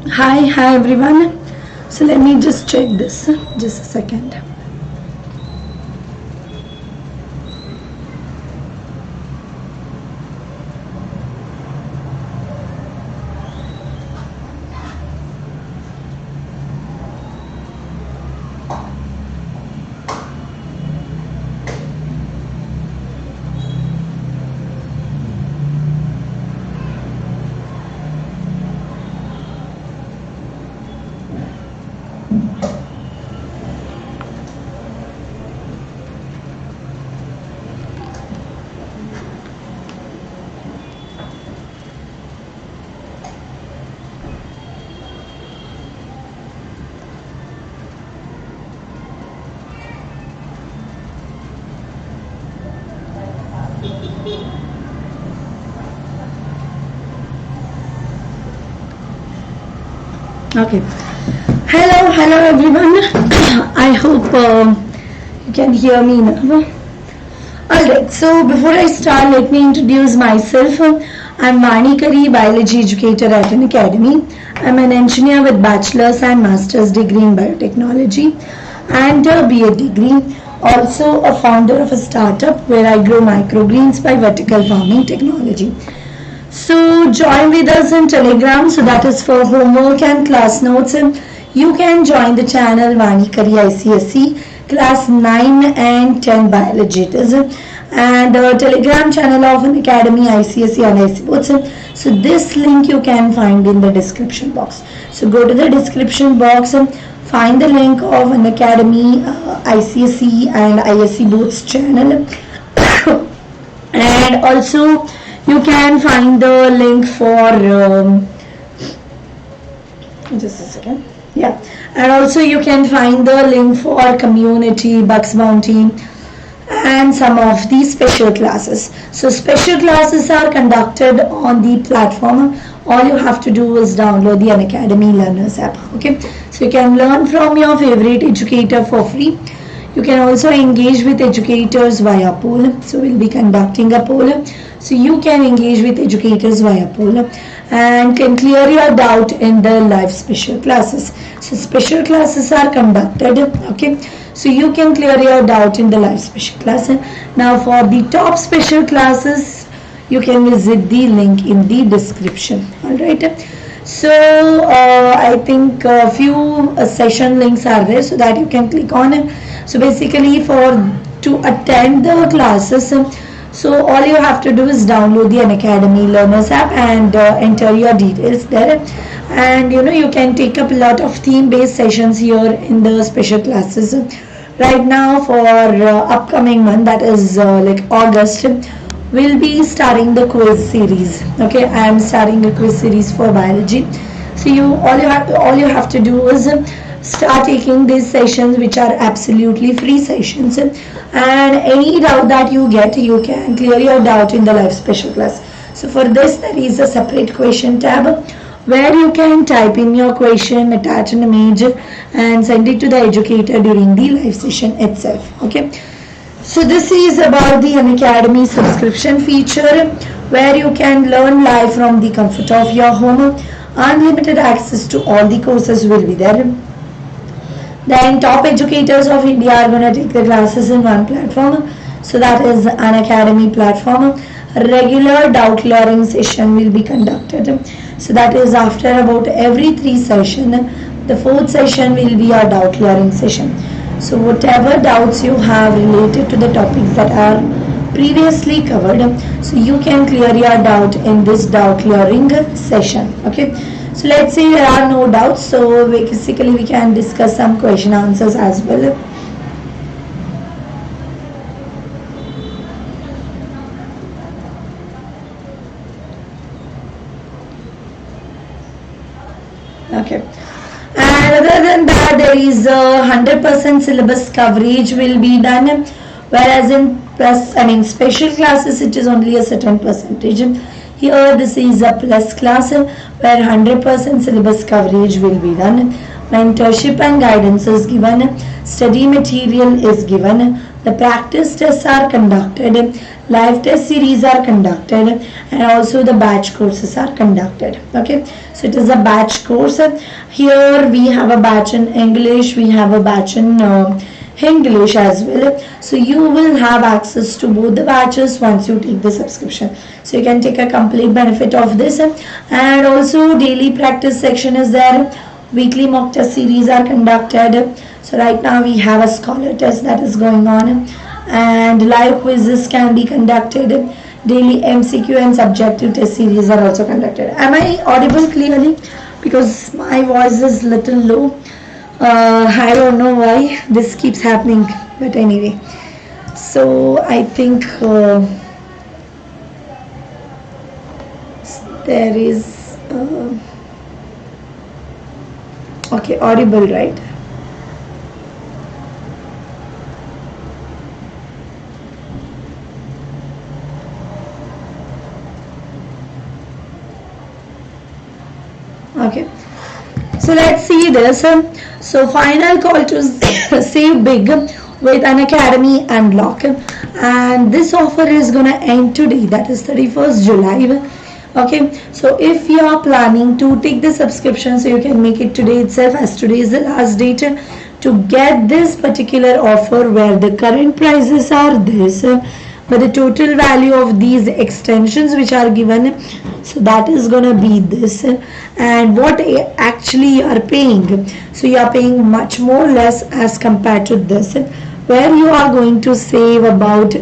Hi everyone. So let me just check this. Just a second. Okay. Hello everyone. I hope you can hear me now. Alright, so before I start, let me introduce myself. I'm Vani Kari, biology educator at Unacademy. I'm an engineer with bachelor's and master's degree in biotechnology and a B.Ed degree. Also a founder of a startup where I grow microgreens by vertical farming technology. So join with us in Telegram, so that is for homework and class notes. You can join the channel Vani Kari ICSE class 9 and 10 biology it is, and Telegram channel of Unacademy ICSE and ISC. So this link you can find in the description box. So go to the description box and find the link of Unacademy ICSE and ISC both channel and also you can find the link for just a second. Yeah, and also you can find the link for community, Bucks Bounty and some of these special classes. So special classes are conducted on the platform. All you have to do is download the Unacademy Learners app. Okay, so you can learn from your favorite educator for free. You can also engage with educators via poll. So we'll be conducting a poll. So you can engage with educators via poll and can clear your doubt in the live special classes. So special classes are conducted. Okay, so you can clear your doubt in the live special class. Now for the top special classes, you can visit the link in the description. Alright. So I think a few session links are there so that you can click on it. So basically to attend the classes, so all you have to do is download the Unacademy Learners app and enter your details there, and you can take up a lot of theme based sessions here in the special classes. Right now for upcoming month, that is like August, we'll be starting the quiz series. Okay, I am starting a quiz series for biology. So all you have to do is start taking these sessions, which are absolutely free sessions, and any doubt that you get, you can clear your doubt in the live special class. So for this, there is a separate question tab where you can type in your question, attach an image and send it to the educator during the live session itself. Okay, so this is about the Unacademy subscription feature where you can learn live from the comfort of your home. Unlimited access to all the courses will be there. Then top educators of India are going to take the classes in one platform. So that is Unacademy platform. Regular doubt clearing session will be conducted. So that is after about every 3 sessions. The 4th session will be a doubt clearing session. So whatever doubts you have related to the topics that are previously covered, so you can clear your doubt in this doubt clearing session. Okay. So let's say there are no doubts, so basically we can discuss some question answers as well. Okay, and other than that, there is a 100% syllabus coverage will be done, whereas in special classes it is only a certain percentage. Here this is a plus class where 100% syllabus coverage will be done. Mentorship and guidance is given. Study material is given. The practice tests are conducted, live test series are conducted, and also the batch courses are conducted. Okay, so it is a batch course. Here we have a batch in English, we have a batch in English as well. So you will have access to both the batches once you take the subscription. So you can take a complete benefit of this. And also daily practice section is there. Weekly mock test series are conducted. So right now we have a scholar test that is going on, and live quizzes can be conducted. Daily MCQ and subjective test series are also conducted. Am I audible clearly? Because my voice is little low. I don't know why this keeps happening, but anyway. So I think there is okay, audible, right? Okay, so let's see this. So final call to save big with Unacademy Unlock, and this offer is gonna end today, that is 31st July. Okay, so if you are planning to take the subscription, so you can make it today itself, as today is the last date to get this particular offer, where the current prices are this, but the total value of these extensions which are given, so that is gonna be this, and what actually you are paying, so you are paying much more less as compared to this, where you are going to save about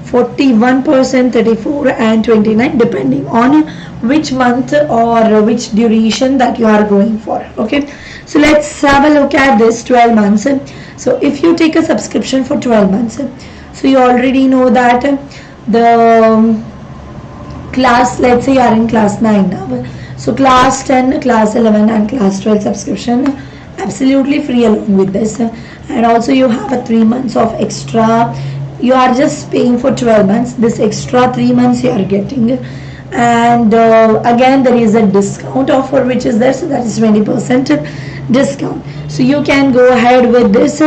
41%, 34 and 29, depending on which month or which duration that you are going for. Okay, so let's have a look at this 12 months. So if you take a subscription for 12 months, so you already know that the class, let's say you are in class 9 now, so class 10, class 11 and class 12 subscription absolutely free along with this, and also you have a 3 months of extra. You are just paying for 12 months, this extra 3 months you are getting, and again there is a discount offer which is there, so that is 20% discount. So you can go ahead with this,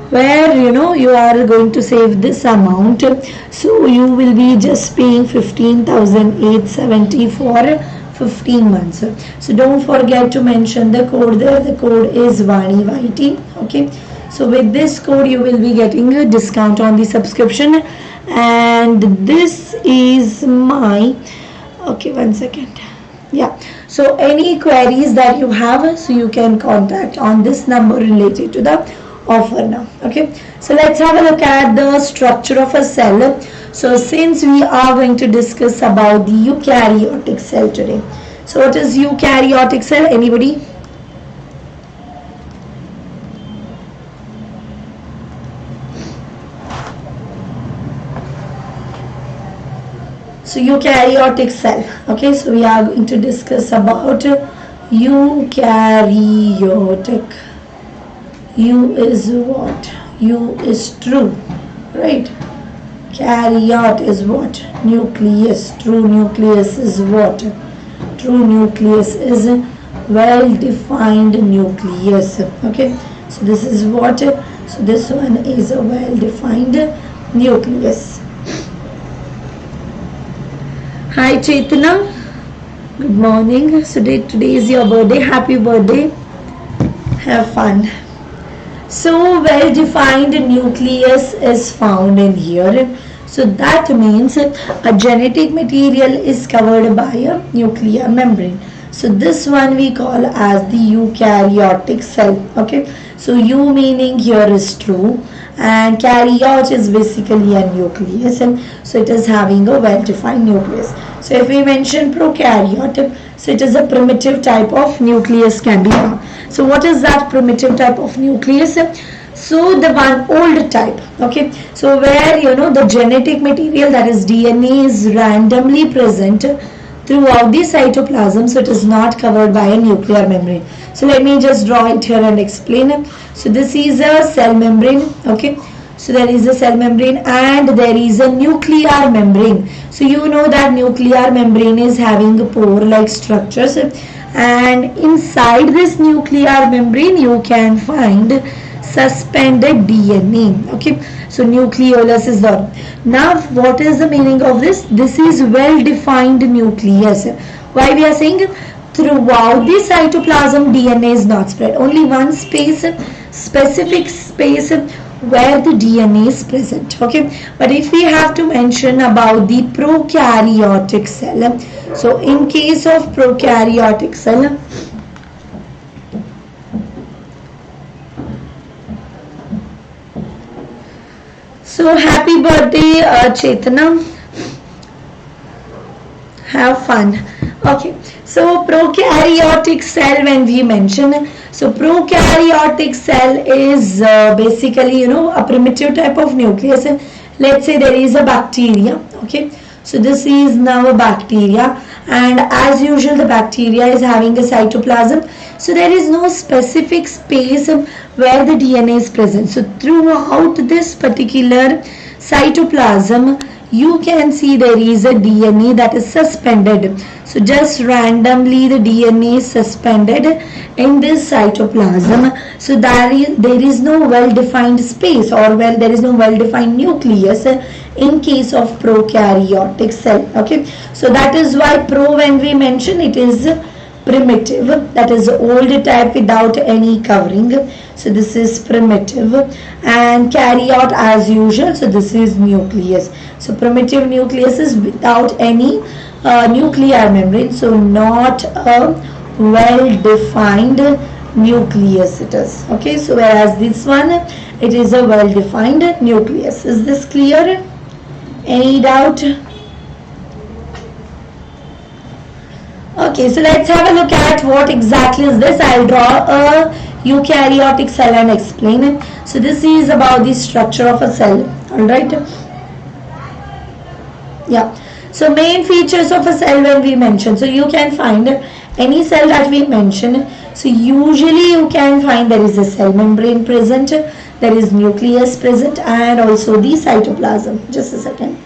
where you are going to save this amount, so you will be just paying 15,870 for 15 months. So don't forget to mention the code there. The code is Vani YT. Okay, so with this code you will be getting a discount on the subscription, and this is my, okay, one second, yeah. So any queries that you have, so you can contact on this number related to the offer now. Okay, so let's have a look at the structure of a cell. So since we are going to discuss about the eukaryotic cell today, so what is eukaryotic cell? Anybody? So eukaryotic cell. Okay, so we are going to discuss about eukaryotic. U is what? U is true, right? Karyot is what? Nucleus. True nucleus is what? True nucleus is well-defined nucleus. Okay, so this is what? So this one is a well-defined nucleus. Hi Chaitana, good morning. So today is your birthday. Happy birthday. Have fun. So well-defined nucleus is found in here. So that means a genetic material is covered by a nuclear membrane. So this one we call as the eukaryotic cell. Okay, so U meaning here is true, and karyot is basically a nucleus, and so it is having a well-defined nucleus. So if we mention prokaryote, so it is a primitive type of nucleus can be found. So what is that primitive type of nucleus? So the one old type. Okay, so where the genetic material, that is DNA, is randomly present throughout the cytoplasm, so it is not covered by a nuclear membrane. So let me just draw it here and explain it. So this is a cell membrane. Okay, so there is a cell membrane and there is a nuclear membrane. So you know that nuclear membrane is having pore-like structures, and inside this nuclear membrane you can find suspended DNA. Okay, so nucleolus is there. Now what is the meaning of this? This is well defined nucleus. Why we are saying throughout the cytoplasm DNA is not spread, only one space, specific space where the DNA is present. Okay, but if we have to mention about the prokaryotic cell, so in case of prokaryotic cell, so happy birthday Chetana, have fun. Okay, so prokaryotic cell, when we mention, so prokaryotic cell is basically a primitive type of nucleus. Let's say there is a bacteria. Okay, so this is now a bacteria, and as usual the bacteria is having a cytoplasm, so there is no specific space where the DNA is present. So throughout this particular cytoplasm you can see there is a DNA that is suspended. So just randomly the DNA is suspended in this cytoplasm. So there is no well-defined space, or there is no well-defined nucleus in case of prokaryotic cell. Okay, so that is why when we mention, it is primitive, that is old type without any covering. So this is primitive, and karyot as usual, so this is nucleus. So primitive nucleus is without any nuclear membrane, so not a well defined nucleus it is. Okay, so whereas this one, it is a well defined nucleus. Is this clear? Any doubt? Okay, so let's have a look at what exactly is this. I'll draw a eukaryotic cell and explain it. So this is about the structure of a cell. Alright. Yeah. So main features of a cell when we mention. So you can find any cell that we mention. So usually you can find there is a cell membrane present, there is nucleus present, and also the cytoplasm. Just a second.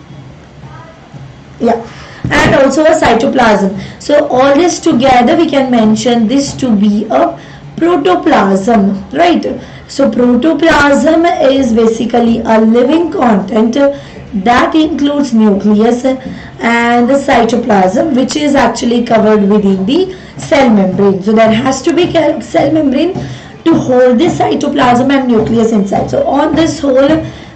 Yeah. And also a cytoplasm. So all this together we can mention this to be a protoplasm, right? So protoplasm is basically a living content that includes nucleus and the cytoplasm, which is actually covered within the cell membrane. So there has to be cell membrane to hold the cytoplasm and nucleus inside. So on this whole,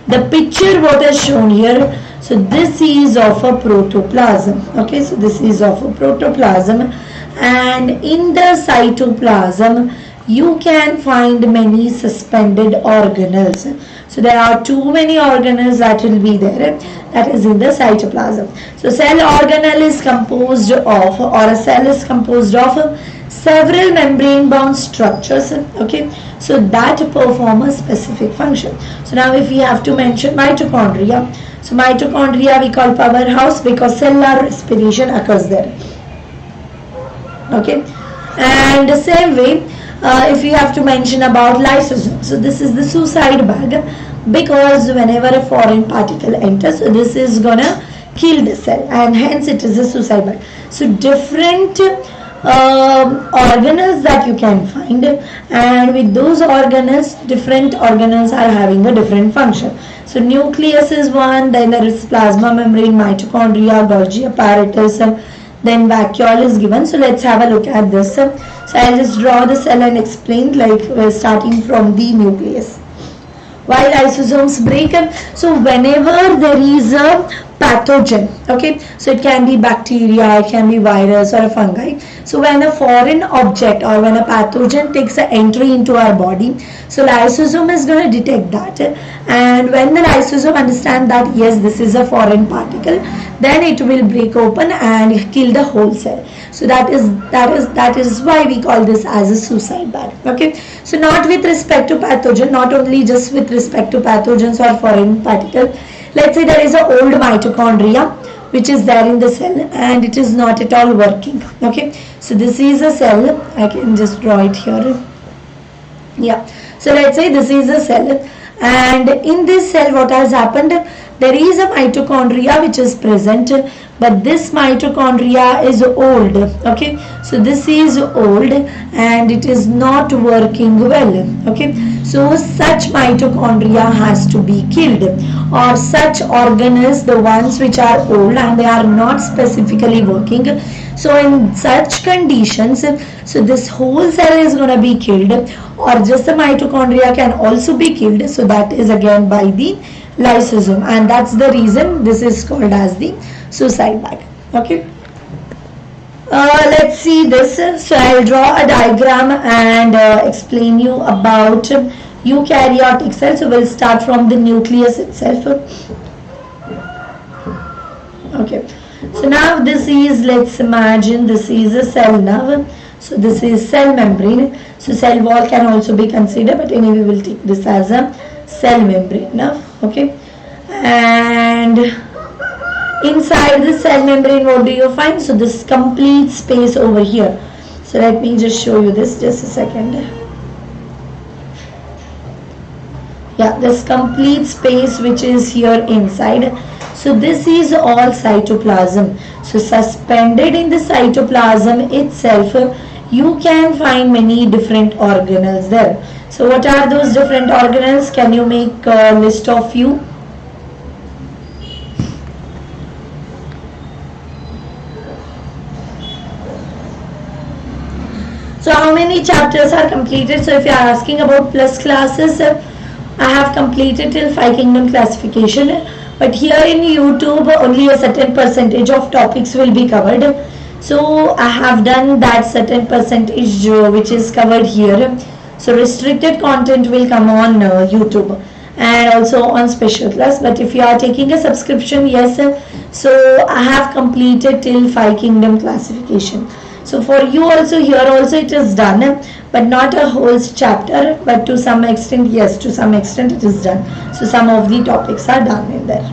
the picture what is shown here, so this is of a protoplasm. Okay, so this is of a protoplasm, and in the cytoplasm you can find many suspended organelles. So there are too many organelles that will be there, that is in the cytoplasm. So cell organelle is composed of, or a cell is composed of several membrane bound structures. Okay, so that perform a specific function. So now if we have to mention mitochondria, so mitochondria we call powerhouse because cellular respiration occurs there. Okay, and the same way if we have to mention about lysosome, so this is the suicide bag, because whenever a foreign particle enters, so this is gonna kill the cell, and hence it is a suicide bag. So different organelles that you can find, and with those organelles, different organelles are having a different function. So nucleus is one, then there is plasma membrane, mitochondria, Golgi apparatus, then vacuole is given. So let's have a look at this. So I'll just draw the cell and explain, like we're starting from the nucleus. While lysosomes break, so whenever there is a pathogen, okay, so it can be bacteria, it can be virus or a fungi. So when a foreign object or when a pathogen takes an entry into our body, so lysosome is going to detect that, and when the lysosome understand that yes, this is a foreign particle, then it will break open and kill the whole cell. So that is why we call this as a suicide bag. Okay, so not with respect to pathogen, not only just with respect to pathogens or foreign particles. Let's say there is an old mitochondria which is there in the cell and it is not at all working. Okay, so this is a cell. I can just draw it here. Yeah, so let's say this is a cell, and in this cell what has happened, there is a mitochondria which is present, but this mitochondria is old. Okay, so this is old and it is not working well. Okay, so such mitochondria has to be killed, or such organelles, the ones which are old and they are not specifically working. So in such conditions, so this whole cell is going to be killed, or just the mitochondria can also be killed. So that is again by the lysosome, and that's the reason this is called as the suicide bag. Okay, let's see this. So I'll draw a diagram and explain you about eukaryotic cell. So we'll start from the nucleus itself. Okay, so now this is, let's imagine this is a cell now. So this is cell membrane. So cell wall can also be considered, but anyway we'll take this as a cell membrane now. Okay, and inside the cell membrane, what do you find? So this complete space over here. So let me just show you this, just a second. Yeah, this complete space which is here inside. So this is all cytoplasm. So suspended in the cytoplasm itself, you can find many different organelles there. So what are those different organelles? Can you make a list of few? So how many chapters are completed? So if you are asking about plus classes, I have completed till 5 kingdom classification. But here in YouTube, only a certain percentage of topics will be covered. So I have done that certain percentage which is covered here. So restricted content will come on YouTube and also on special class. But if you are taking a subscription, yes, so I have completed till 5 kingdom classification. So for you also, here also it is done, but not a whole chapter, but to some extent, yes, to some extent it is done. So some of the topics are done in there.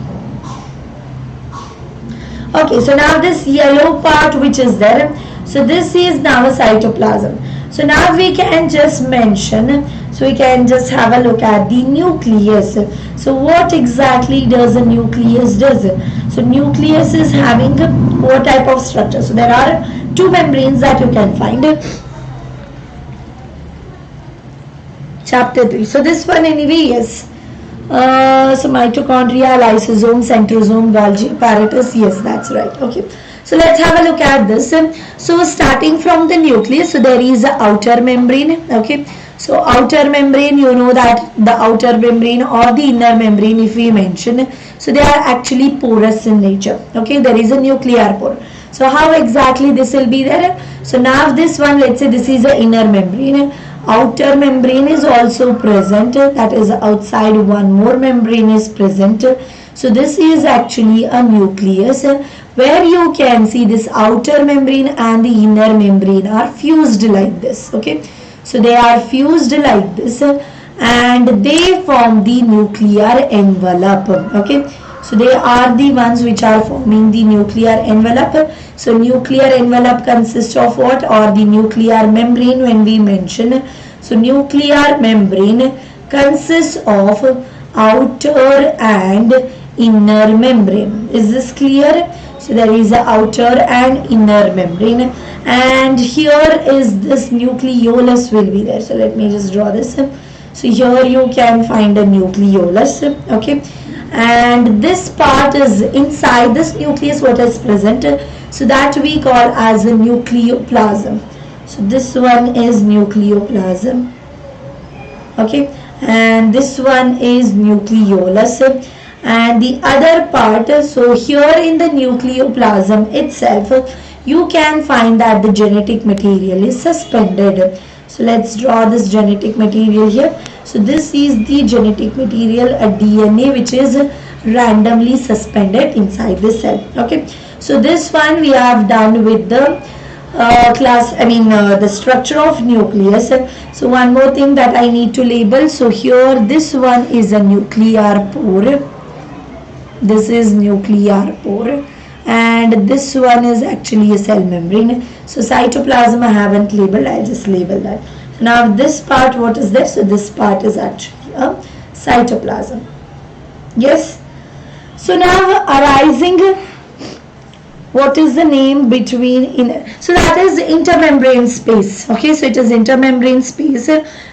Okay, so now this yellow part which is there, so this is now a cytoplasm. So now we can just mention, so we can just have a look at the nucleus. So what exactly does a nucleus does? So nucleus is having what type of structure? So there are two membranes that you can find. Chapter 3. So this one anyway, yes. So mitochondria, lysosome, centrosome, Golgi apparatus. Yes, that's right. Okay. So let's have a look at this. So starting from the nucleus, so there is a outer membrane. Okay. So outer membrane, you know that the outer membrane or the inner membrane, if we mention, so they are actually porous in nature. Okay. There is a nuclear pore. So how exactly this will be there? So now this one, let's say this is the inner membrane. Outer membrane is also present, that is outside one more membrane is present. So this is actually a nucleus where you can see this outer membrane and the inner membrane are fused like this. Okay, so they are fused like this and they form the nuclear envelope. Okay, so they are the ones which are forming the nuclear envelope. So nuclear envelope consists of what? Or the nuclear membrane when we mention. So nuclear membrane consists of outer and inner membrane. Is this clear? So there is a outer and inner membrane, and here is this nucleolus will be there. So let me just draw this. So here you can find a nucleolus. Okay, and this part is inside this nucleus what is present, so that we call as a nucleoplasm. So this one is nucleoplasm. Okay, and this one is nucleolus, and the other part, so here in the nucleoplasm itself you can find that the genetic material is suspended. So let's draw this genetic material here. So this is the genetic material, a DNA which is randomly suspended inside the cell. Okay, so this one we have done with the the structure of nucleus. So one more thing that I need to label. So here this one is a nuclear pore. This is nuclear pore, and this one is actually a cell membrane. So cytoplasm I haven't labeled, I'll just label that. Now this part, what is this? So this part is actually a cytoplasm. Yes. So now arising what is the name between so that is intermembrane space. Okay, so it is intermembrane space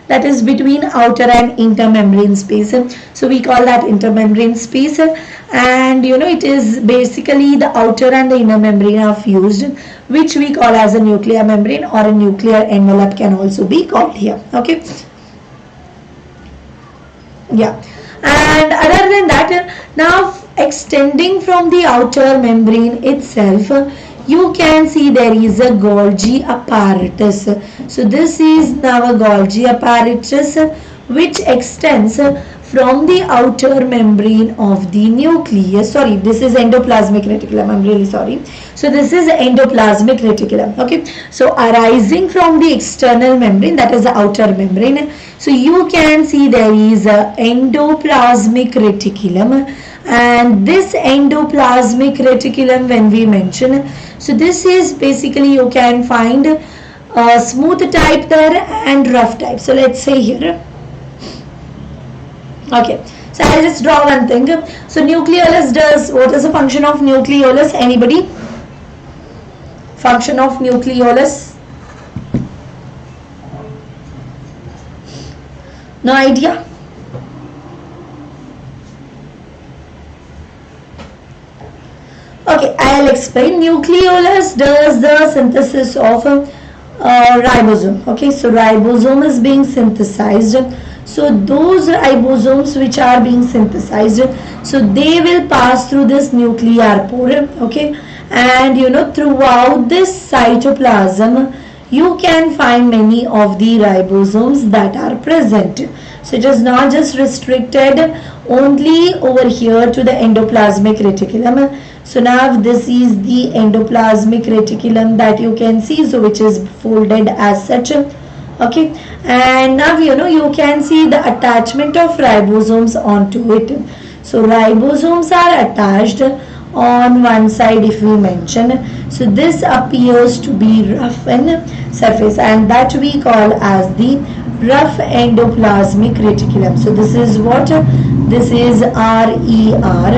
that is between outer and intermembrane space. So we call that intermembrane space, and it is basically the outer and the inner membrane are fused, which we call as a nuclear membrane, or a nuclear envelope can also be called here. Okay, yeah. And other than that, now extending from the outer membrane itself, you can see there is a Golgi apparatus. So this is now a Golgi apparatus which extends from the outer membrane of the nucleus. Sorry, this is endoplasmic reticulum. I'm really sorry. So this is endoplasmic reticulum. Okay. So arising from the external membrane, that is the outer membrane. So you can see there is a endoplasmic reticulum, and this endoplasmic reticulum, when we mention, so this is basically, you can find smooth type there and rough type. So let's say here. Okay, so I'll just draw one thing. So nucleolus does, what is the function of nucleolus? Anybody? Function of nucleolus? No idea? Okay, I'll explain. Nucleolus does the synthesis of ribosome. Okay, so ribosome is being synthesized. So those ribosomes which are being synthesized, so they will pass through this nuclear pore. Okay, and throughout this cytoplasm, you can find many of the ribosomes that are present. So it is not just restricted only over here to the endoplasmic reticulum. So now this is the endoplasmic reticulum that you can see, so which is folded as such. Okay, and now you can see the attachment of ribosomes onto it. So ribosomes are attached on one side, if we mention. So this appears to be rough in surface, and that we call as the rough endoplasmic reticulum. So this is what? This is RER,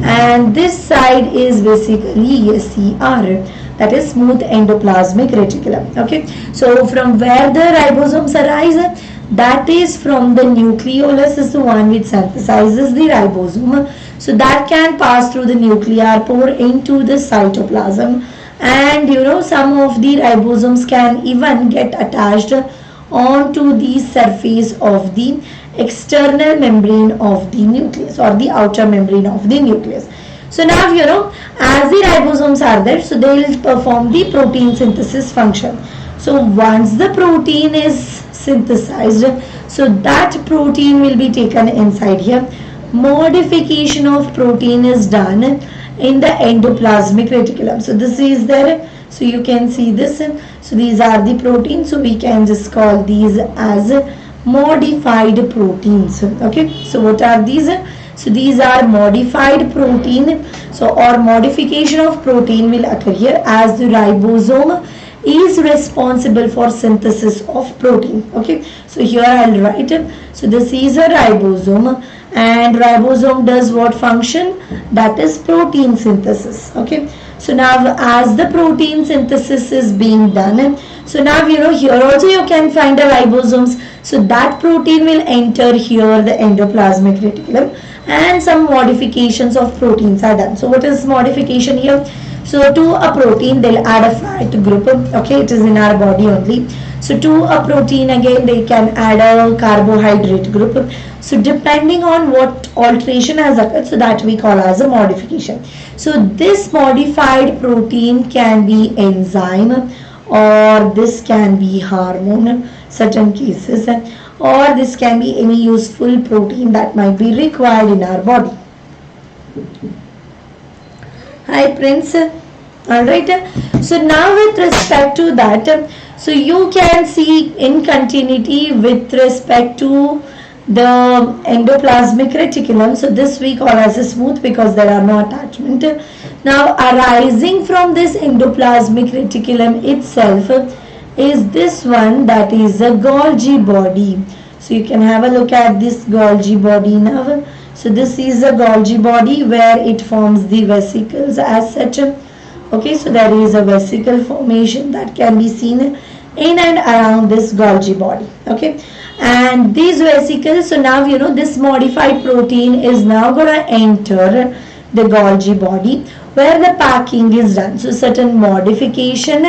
and this side is basically SER, that is smooth endoplasmic reticulum. Okay, so from where the ribosomes arise, that is from the nucleolus, is the one which synthesizes the ribosome. So that can pass through the nuclear pore into the cytoplasm, and some of the ribosomes can even get attached onto the surface of the external membrane of the nucleus, or the outer membrane of the nucleus. So now as the ribosomes are there, so they will perform the protein synthesis function. So once the protein is synthesized, so that protein will be taken inside here. Modification of protein is done in the endoplasmic reticulum. So this is there. So you can see this. So these are the proteins. So we can just call these as modified proteins. Okay. So what are these? So these are modified protein. So or modification of protein will occur here, as the ribosome is responsible for synthesis of protein. Okay. So here I'll write. So this is a ribosome, and ribosome does what function? That is protein synthesis. Okay. So now as the protein synthesis is being done, so now here also you can find the ribosomes. So that protein will enter here, the endoplasmic reticulum, and some modifications of proteins are done. So what is modification here? So to a protein they'll add a fat group. Okay, it is in our body only. So to a protein again they can add a carbohydrate group. So depending on what alteration has occurred, so that we call as a modification. So this modified protein can be enzyme, or this can be hormone, certain cases, or this can be any useful protein that might be required in our body. Hi Prince. Alright. So now with respect to that, so you can see in continuity with respect to the endoplasmic reticulum. So this we call as a smooth because there are no attachment. Now arising from this endoplasmic reticulum itself is this one, that is a Golgi body. So you can have a look at this Golgi body now. So this is a Golgi body where it forms the vesicles as such. Okay, so there is a vesicle formation that can be seen in and around this Golgi body. Okay, and these vesicles, so now you know this modified protein is now going to enter the Golgi body where the packing is done. So certain modification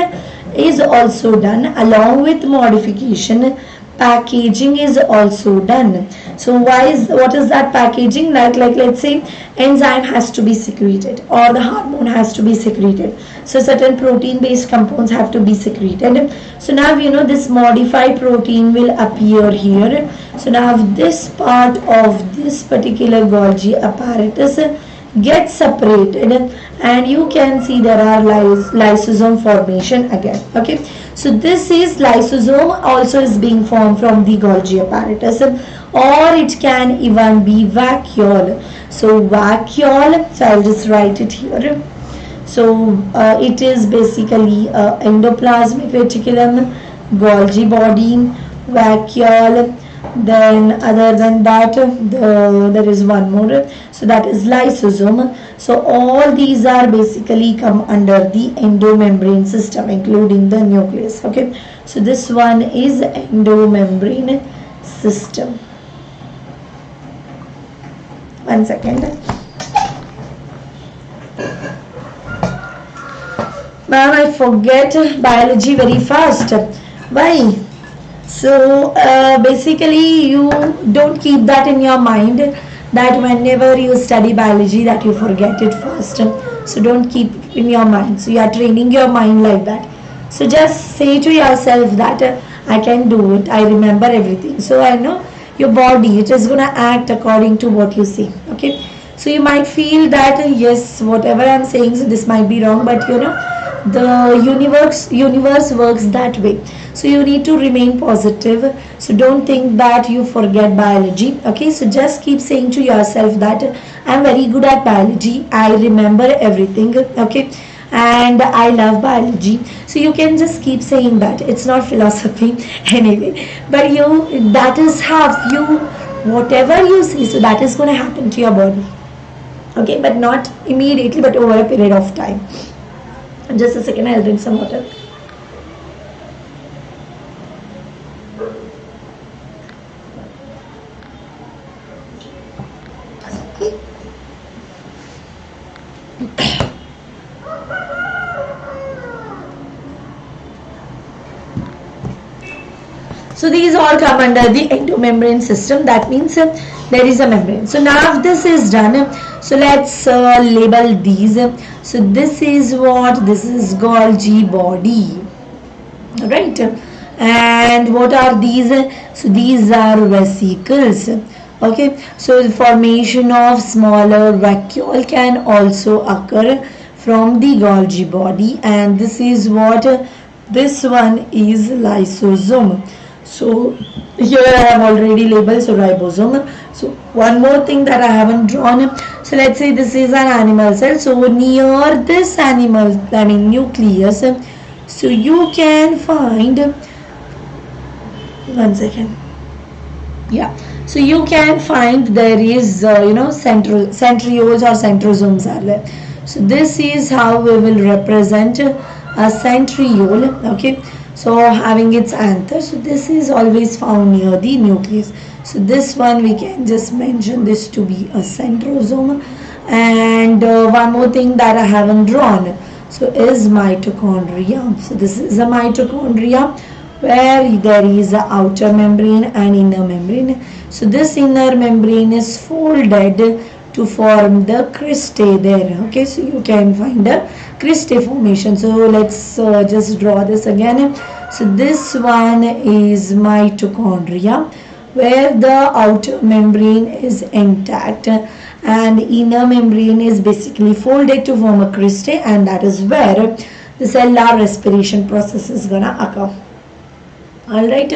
is also done. Along with modification, packaging is also done. So what is that packaging? Like let's say enzyme has to be secreted or the hormone has to be secreted. So certain protein based compounds have to be secreted. So now you know this modified protein will appear here. So now this part of this particular Golgi apparatus gets separated and you can see there are lysosome formation again. Okay, so this is lysosome also is being formed from the Golgi apparatus, or it can even be vacuole. So vacuole, so I'll just write it here. So it is basically endoplasmic reticulum, Golgi body, vacuole. Then other than that there is one more, so that is lysosome. So all these are basically come under the endomembrane system including the nucleus. Okay, so this one is endomembrane system. One second. Ma'am, I forget biology very fast. Why? So basically you don't keep that in your mind that whenever you study biology that you forget it fast. So don't keep it in your mind. So you are training your mind like that. So just say to yourself that I can do it. I remember everything. So I know your body, it is going to act according to what you say. Okay. So you might feel that yes, whatever I'm saying, so this might be wrong, but you know, the universe works that way. So you need to remain positive. So don't think that you forget biology. Okay, so just keep saying to yourself that I'm very good at biology, I remember everything. Okay, and I love biology. So you can just keep saying that. It's not philosophy anyway, but you, that is how you, whatever you see, so that is going to happen to your body. Okay, but not immediately, but over a period of time. Just a second, I'll drink some water. So these all come under the endomembrane system. That means there is a membrane. So now if this is done, so let's label these. So this is what, this is Golgi body, right? And what are these? So these are vesicles. Okay, so the formation of smaller vacuole can also occur from the Golgi body, and this is what, this one is lysosome. So here I have already labeled, so ribosome. So one more thing that I haven't drawn. So let's say this is an animal cell. So near this animal, I mean nucleus, so you can find, one second. Yeah. So you can find there is you know, centrioles or centrosomes are there. So this is how we will represent a centriole. Okay. So having its anther, so this is always found near the nucleus. So this one we can just mention this to be a centrosome. And one more thing that I haven't drawn, so is mitochondria. So this is a mitochondria where there is a outer membrane and inner membrane. So this inner membrane is folded to form the cristae there. Okay, so you can find the cristae formation. So let's just draw this again. So this one is mitochondria where the outer membrane is intact and inner membrane is basically folded to form a cristae, and that is where the cellular respiration process is gonna occur. Alright,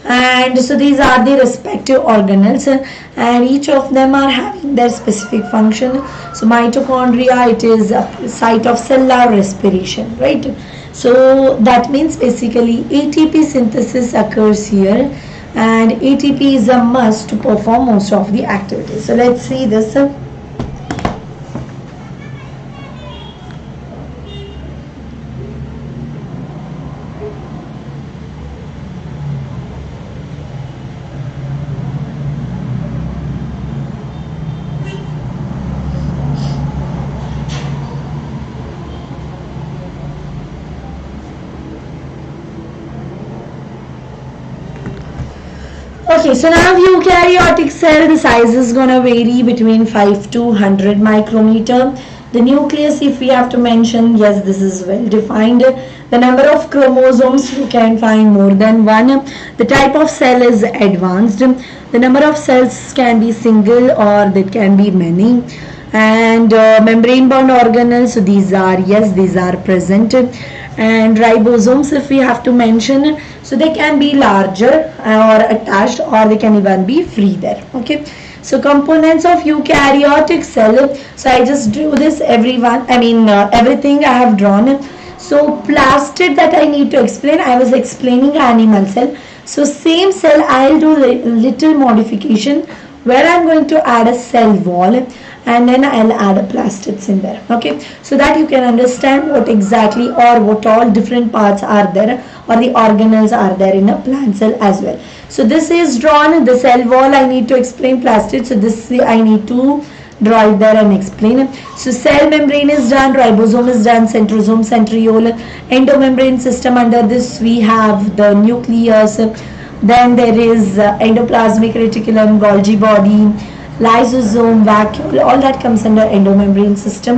and so these are the respective organelles and each of them are having their specific function. So mitochondria, it is a site of cellular respiration, right? So that means basically ATP synthesis occurs here, and ATP is a must to perform most of the activities. So let's see this. Okay, so now eukaryotic cell, the size is going to vary between 5 to 100 micrometer. The nucleus, if we have to mention, yes, this is well defined. The number of chromosomes, you can find more than one. The type of cell is advanced. The number of cells can be single or there can be many. And membrane bound organelles, so these are, yes, these are present. And ribosomes, if we have to mention, so they can be larger or attached, or they can even be free there. Okay, so components of eukaryotic cell, so I just drew this, everything I have drawn. So plastid, that I need to explain, I was explaining animal cell. So same cell, I'll do little modification where I'm going to add a cell wall, and then I'll add a plastids in there. Okay, so that you can understand what exactly or what all different parts are there, or the organelles are there in a plant cell as well. So this is drawn, the cell wall I need to explain, plastid, so this I need to draw it there and explain it. So cell membrane is done, ribosome is done, centrosome, centriole, endomembrane system. Under this we have the nucleus, then there is endoplasmic reticulum, Golgi body, lysosome, vacuole, all that comes under endomembrane system.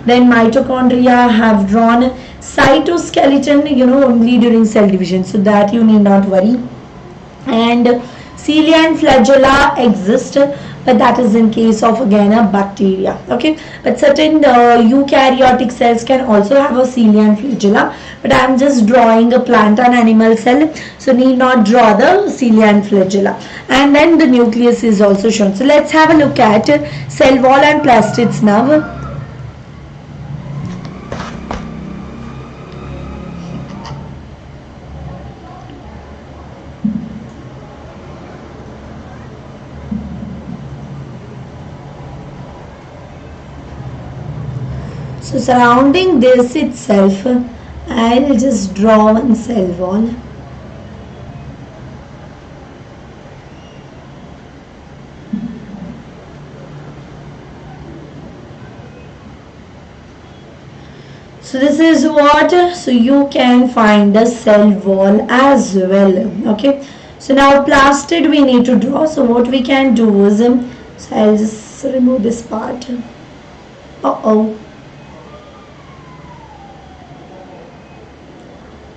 Then mitochondria have drawn, cytoskeleton, only during cell division, so that you need not worry. And cilia and flagella exist, but that is in case of again a bacteria. Okay, but certain eukaryotic cells can also have a cilia and flagella, but I am just drawing a plant and animal cell, so need not draw the cilia and flagella. And then the nucleus is also shown. So let's have a look at cell wall and plastids now. So surrounding this itself, I'll just draw one cell wall. So this is what, so you can find the cell wall as well. Okay, so now plastid we need to draw. So what we can do is, so I'll just remove this part.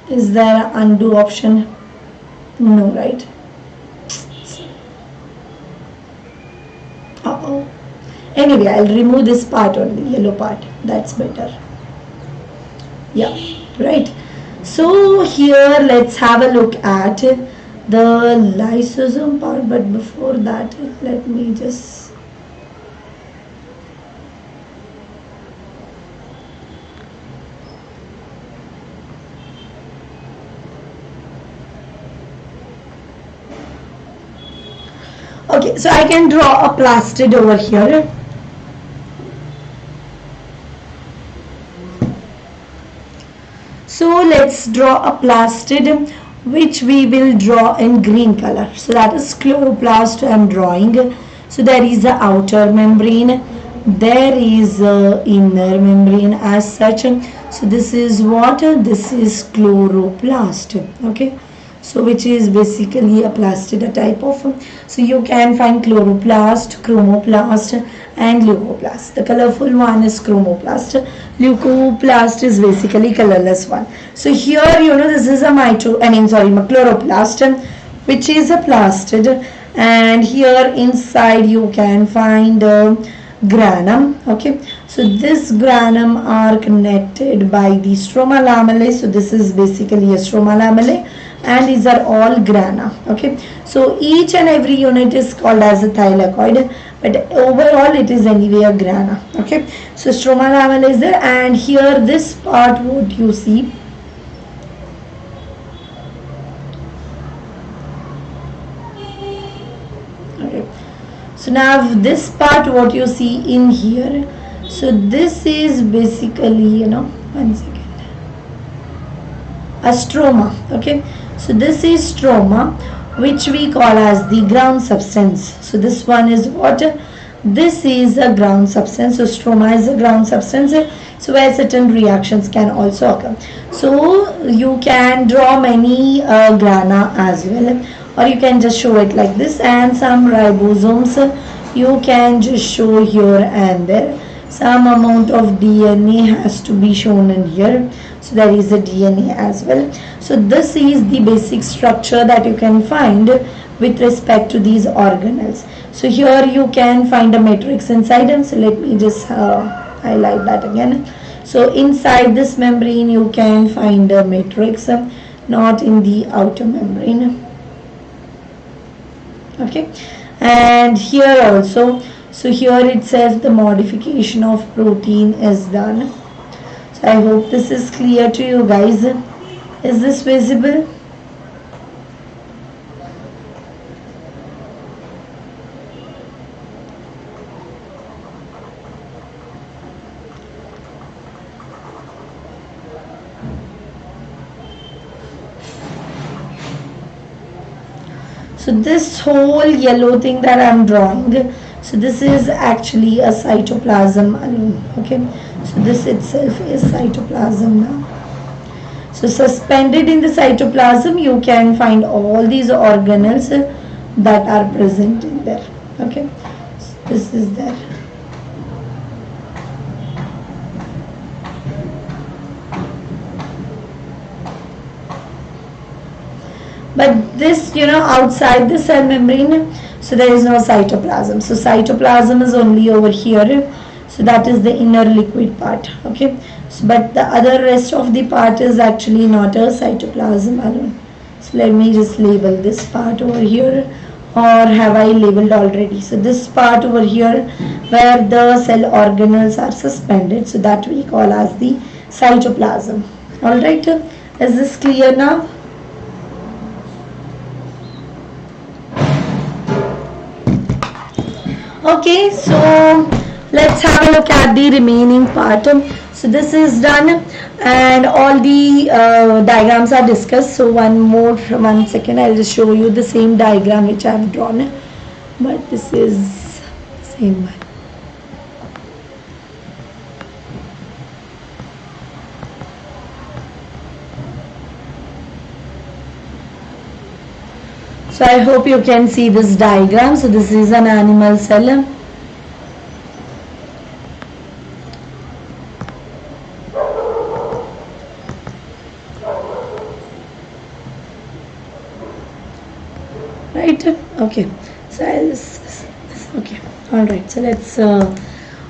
Is there an undo option? No, right? Anyway, I'll remove this part only, yellow part. That's better. Yeah, right. So here let's have a look at the lysosome part, but before that let me just okay, so I can draw a plastid over here. So let's draw a plastid, which we will draw in green color. So that is chloroplast I am drawing. So there is the outer membrane, there is the inner membrane as such. So this is what? This is chloroplast. Okay, so which is basically a plastid, a type of. So you can find chloroplast, chromoplast and leucoplast. The colorful one is chromoplast. Leucoplast is basically colorless one. So here this is a chloroplast, which is a plastid, and here inside you can find granum. Okay, so this granum are connected by the stroma lamellae. So this is basically a stroma lamellae, and these are all grana. Okay, so each and every unit is called as a thylakoid, but overall it is anyway a grana. Okay, so stroma lamellae is there, and here this part what you see, okay, so now this part what you see in here, so this is basically one second, a stroma. Okay, so this is stroma, which we call as the ground substance. So this one is what? This is a ground substance. So stroma is a ground substance, so where certain reactions can also occur. So you can draw many grana as well. or you can just show it like this, and some ribosomes you can just show here and there. Some amount of DNA has to be shown in here, so there is a DNA as well. So this is the basic structure that you can find with respect to these organelles. So here you can find a matrix inside them. So let me just highlight that again. So inside this membrane you can find a matrix, not in the outer membrane. Okay, and here also, so here itself the modification of protein is done. So I hope this is clear to you guys. Is this visible? So this whole yellow thing that I am drawing, so this is actually a cytoplasm alone. Okay, so this itself is cytoplasm now. So suspended in the cytoplasm you can find all these organelles that are present in there. Okay, so this is there. But this, outside the cell membrane, so there is no cytoplasm. So cytoplasm is only over here. So that is the inner liquid part. Okay. So, but the other rest of the part is actually not a cytoplasm alone. So let me just label this part over here, or have I labeled already? So this part over here where the cell organelles are suspended, so that we call as the cytoplasm. Alright. Is this clear now? Okay, so let's have a look at the remaining part. So this is done and all the diagrams are discussed. So one second, I'll just show you the same diagram which I have drawn, but this is the same one. So I hope you can see this diagram. So this is an animal cell. Right? Okay. So okay. All right. So let's.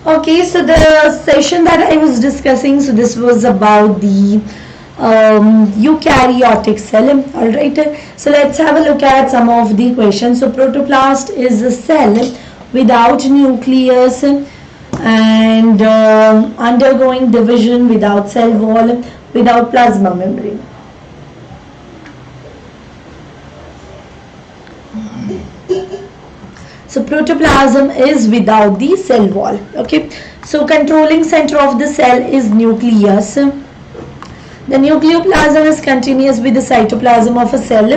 Okay. So the session that I was discussing. So this was about the eukaryotic cell. Alright, so let's have a look at some of the questions. So protoplast is a cell without nucleus and undergoing division without cell wall, without plasma membrane. So protoplasm is without the cell wall. Okay, so controlling center of the cell is nucleus. The nucleoplasm is continuous with the cytoplasm of a cell,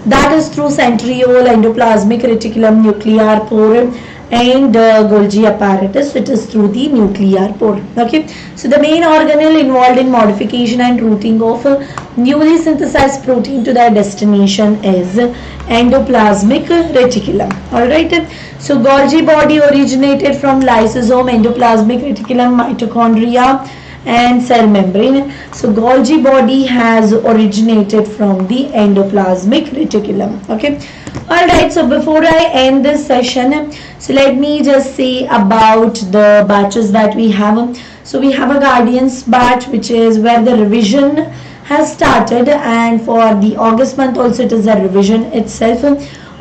that is through centriole, endoplasmic reticulum, nuclear pore and Golgi apparatus. It is through the nuclear pore. Okay, so the main organelle involved in modification and routing of newly synthesized protein to their destination is endoplasmic reticulum. Alright, so Golgi body originated from lysosome, endoplasmic reticulum, mitochondria and cell membrane. So Golgi body has originated from the endoplasmic reticulum. Okay, alright, so before I end this session, so let me just say about the batches that we have. So we have a guardians batch, which is where the revision has started, and for the August month also it is a revision itself.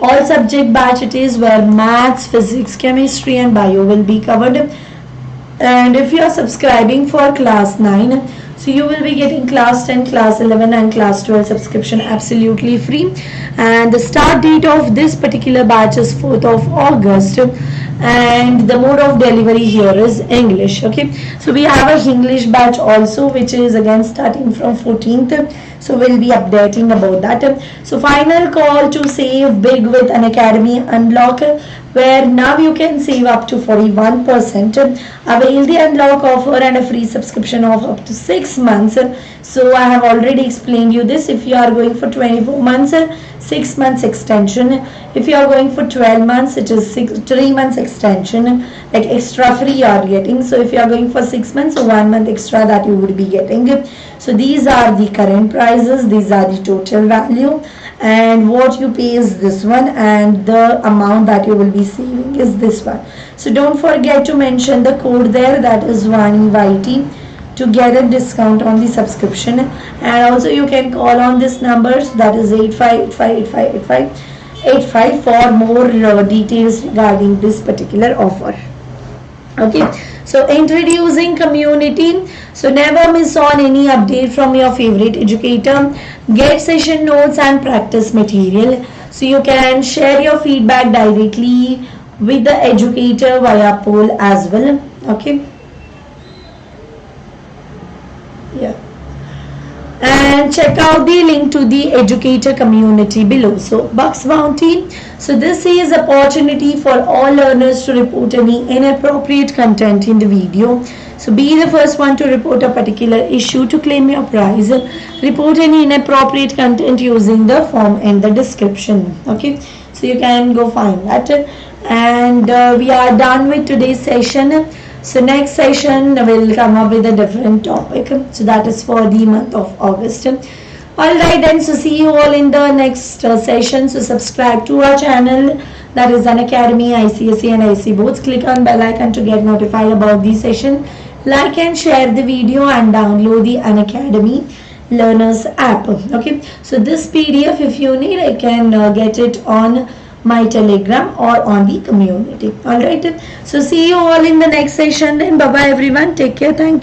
All subject batch it is, where maths, physics, chemistry and bio will be covered. And if you are subscribing for class 9, so you will be getting class 10, class 11 and class 12 subscription absolutely free. And the start date of this particular batch is 4th of August. And the mode of delivery here is English. Okay, so we have a English batch also, which is again starting from 14th. So we'll be updating about that. So final call to save big with Unacademy Unlock, where now you can save up to 41%. Avail the unlock offer and a free subscription of up to 6 months. So I have already explained you this. If you are going for 24 months, 6 months extension. If you are going for 12 months, it is 3 months extension, like extra free you are getting. So if you are going for 6 months, so 1 month extra that you would be getting. So these are the current prices, these are the total value, and what you pay is this one, and the amount that you will be saving is this one. So don't forget to mention the code there, that is VaniYT, to get a discount on the subscription. And also you can call on this numbers, that is 85858585 for more details regarding this particular offer. Okay, so introducing community. So never miss on any update from your favorite educator. Get session notes and practice material. So you can share your feedback directly with the educator via poll as well. Okay. Yeah. And check out the link to the educator community below. So Bucks Bounty. So this is opportunity for all learners to report any inappropriate content in the video. So be the first one to report a particular issue to claim your prize. Report any inappropriate content using the form in the description. Okay, so you can go find that. And we are done with today's session. So next session will come up with a different topic. So that is for the month of August. Alright then, so see you all in the next session. So subscribe to our channel, that is Unacademy ICSE and ISC both. Click on bell icon to get notified about the session. Like and share the video and download the Unacademy Learners app. Okay, so this PDF, if you need, I can get it on my Telegram or on the community. Alright, so see you all in the next session then. Bye bye everyone, take care, thank you.